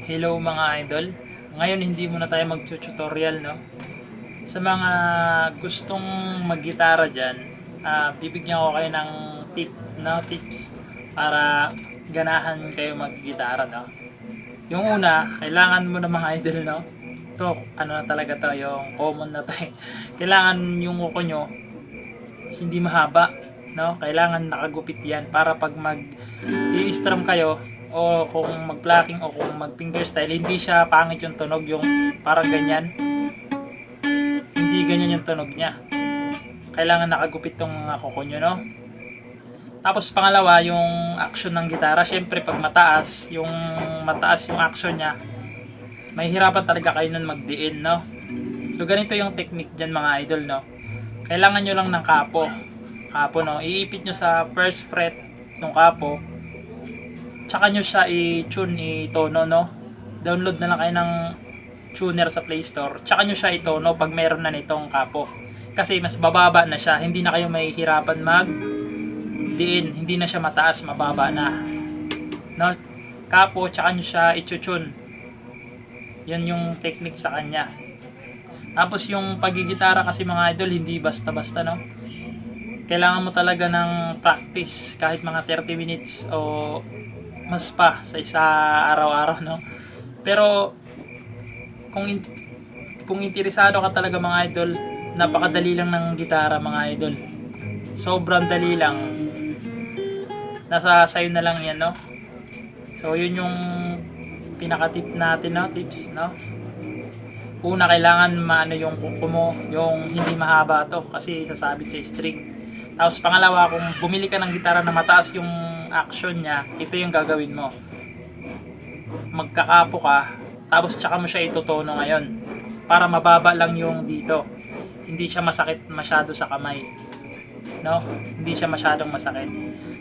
Hello mga idol. Ngayon hindi muna tayo mag-tutorial, no. Sa mga gustong maggitara diyan, bibigyan ko kayo ng tips para ganahan kayo maggitara, no. Yung una, kailangan mo na mga idol, no. To, ano na talaga to, yung common na to. Kailangan yung uko nyo hindi mahaba, no. Kailangan nakagupit 'yan para pag i-strum kayo o kung mag-plucking o kung mag-fingerstyle, hindi siya pangit yung tunog, yung parang ganyan. Hindi ganyan yung tunog niya. Kailangan nakagupit tong mga kuko nyo, no? Tapos pangalawa, yung action ng gitara. Syempre pag mataas yung action niya, may hirapan talaga kayo nun magdiin, no? So ganito yung technique dyan mga idol, no? Kailangan nyo lang ng kapo, no? Iipit nyo sa first fret ng kapo, tsaka nyo siya i-tune, i-tono, no? Download na lang kayo ng tuner sa Play Store, tsaka nyo siya i-tono pag meron na nitong kapo. Kasi mas bababa na siya, hindi na kayo mahihirapan mag-diin, hindi na siya mataas, mababa na. No? Kapo, tsaka nyo siya i-tune. Yan yung technique sa kanya. Tapos yung pagigitara kasi mga idol, hindi basta-basta, no? Kailangan mo talaga ng practice, kahit mga 30 minutes o mas pa sa isa araw-araw, no? Pero kung interesado ka talaga mga idol, napakadali lang ng gitara mga idol. Sobrang dali lang. Nasa sayo na lang 'yan, no? So yun yung pinaka-tip natin, no? Tips, no? Una, kailangan maano yung kuko mo, yung hindi mahaba to kasi sasabit sa string. Tapos pangalawa, kung bumili ka ng gitara na mataas yung action niya, ito yung gagawin mo. Magkakapo ka, tapos tsaka mo siya itutono ngayon para mababa lang yung dito. Hindi siya masakit masyado sa kamay. No? Hindi siya masyadong masakit.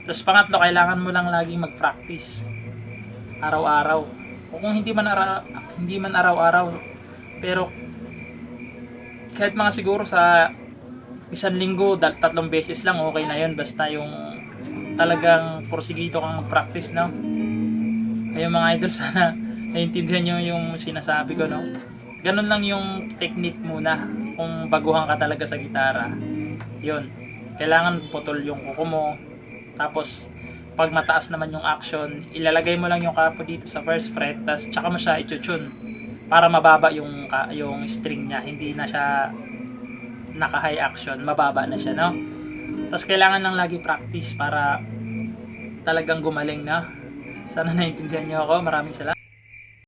Tapos pangatlo, kailangan mo lang laging mag-practice. Araw-araw. O kung hindi man araw-araw, pero kahit mga siguro sa isang linggo, 3 beses lang, okay na yun. Basta yung talagang porsigito kang mag-practice, no? Ayun mga idol, sana naiintindihan nyo yung sinasabi ko, no? Ganun lang yung technique muna kung baguhan ka talaga sa gitara. Yun, kailangan putol yung kuko mo. Tapos pag mataas naman yung action, ilalagay mo lang yung kapo dito sa first fret, tapos tsaka mo siya i-tune para mababa yung string niya, hindi na siya naka high action, mababa na siya, no? Tapos kailangan lang lagi practice para talagang gumaling, na. Sana naintindihan niyo ako. Maraming salamat.